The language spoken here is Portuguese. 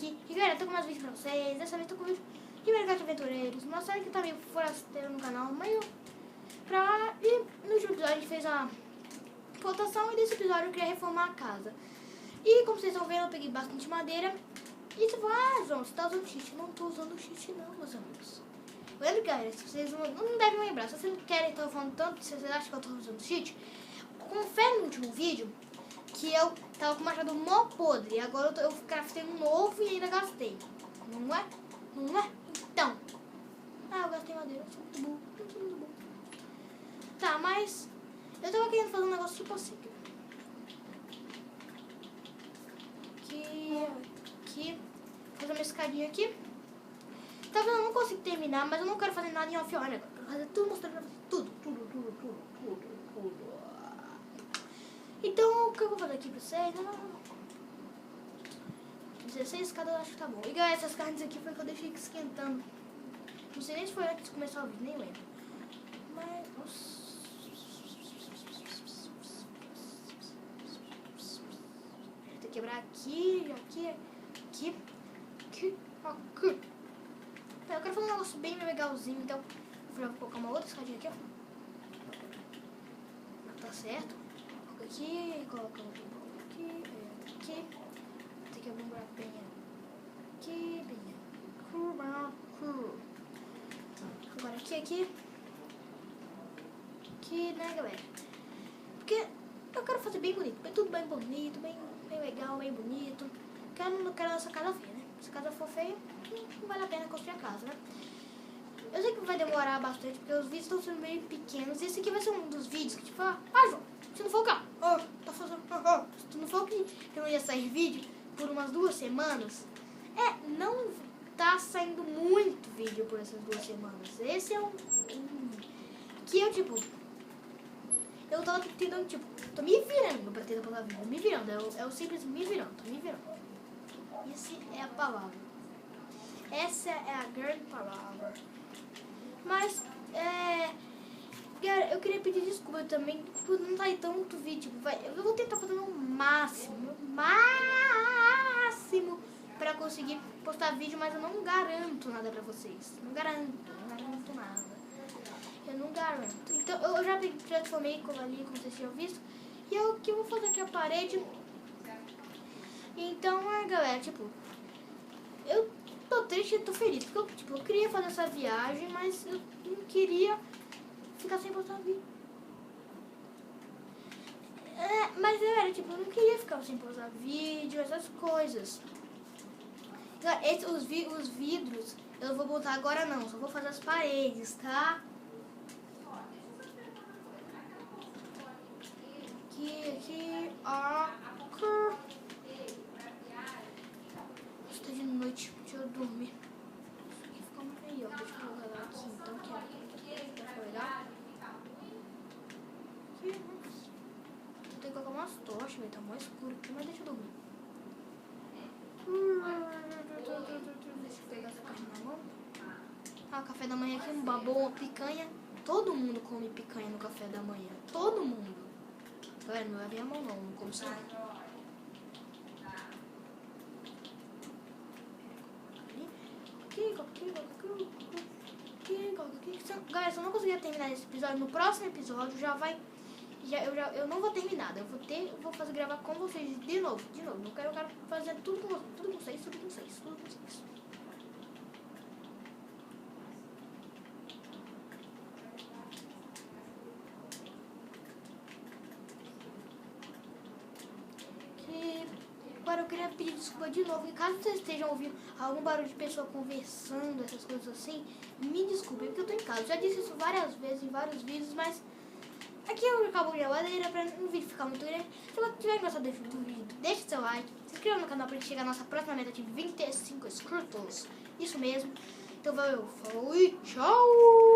aqui. E galera, eu tô com mais vídeos pra vocês. Dessa vez tô com vídeo de Mercado Aventureiros. Uma série que tá meio forasteira no canal, meio pra lá. E no último episódio a gente fez a votação. E nesse episódio eu queria reformar a casa. E como vocês estão vendo, eu peguei bastante madeira. E você fala, João, você tá usando cheat? Não tô usando cheat não, meus amigos. Lembra, galera, se vocês não devem lembrar. Se vocês não querem estar falando tanto, se vocês acham que eu tô usando cheat, confere no último vídeo que eu tava com o machado mó podre. E agora eu craftei um novo e ainda gastei. Não é? Não é? Então. Eu gastei madeira. Eu sou muito burro. Tá, mas eu tava querendo fazer um negócio tipo assim. Aqui. Fazer uma escadinha aqui. Tá vendo? Eu não consigo terminar, mas eu não quero fazer nada em off-on agora. Eu quero fazer tudo, mostrando pra vocês. Tudo. Então, o que eu vou fazer aqui pra vocês? 16 escadas eu acho que tá bom. E galera, essas carnes aqui foi que eu deixei esquentando. Não sei nem se foi antes de começar o vídeo, nem lembro. Mas, nossa. Vou ter que quebrar aqui. Eu quero fazer um negócio bem legalzinho, então eu vou colocar uma outra escadinha aqui, ó. Tá certo. Coloca aqui, coloca aqui. Tem que abrir bem aqui, bem. Agora aqui, né, galera? Porque eu quero fazer bem bonito, tudo bem bonito, bem legal, bem bonito. Não quero essa casa feia, né? Se a casa for feia, não vale a pena construir a casa, né? Eu sei que vai demorar bastante, porque os vídeos estão sendo meio pequenos. E esse aqui vai ser um dos vídeos que, tipo, João, se não for o carro, tá fazendo, se não for que não ia sair vídeo por umas 2 semanas, não tá saindo muito vídeo por essas 2 semanas. Esse é que eu, tipo, eu tava tentando, tipo, tô me virando pra tentar postar vídeo, me virando, é o simples me virando, tô me virando. Essa é a palavra. Essa é a grande palavra. Mas, galera, eu queria pedir desculpa também por não sair tanto vídeo. Eu vou tentar fazer o máximo pra conseguir postar vídeo, mas eu não garanto nada pra vocês. Não garanto nada. Eu não garanto. Então, eu já transformei ali, como vocês tinham visto. E o que eu vou fazer aqui a parede. Então, galera, tipo, eu tô triste e tô feliz, porque eu queria fazer essa viagem, mas eu não queria ficar sem postar vídeo. Mas galera, tipo, eu não queria ficar sem postar vídeo, essas coisas. Os vidros eu não vou botar agora não, só vou fazer as paredes, tá? Aqui, Está de noite, deixa eu dormir. Isso aqui ficou meio, deixa eu colocar aqui, então, que é legal. Aqui, eu tenho que colocar umas tochas, velho, tá mais escuro aqui, mas deixa eu dormir. Deixa eu pegar essa carne na mão. Café da manhã aqui, um babão, picanha. Todo mundo come picanha no café da manhã, todo mundo. Galera, não lavei a mão não como isso não. Galera, se eu não conseguir terminar esse episódio, no próximo episódio eu não vou terminar. Eu vou gravar com vocês de novo. Eu quero fazer tudo com vocês. Agora eu queria pedir desculpa de novo. E caso vocês estejam ouvindo algum barulho de pessoa conversando, essas coisas assim, me desculpem, porque eu tô em casa. Eu já disse isso várias vezes em vários vídeos, mas aqui eu acabo de madeira pra o vídeo ficar muito grande. Se você tiver gostado do vídeo, deixe seu like, se inscreva no canal pra gente chegar à nossa próxima meta de 25 inscritos. Isso mesmo. Então valeu, falou e tchau!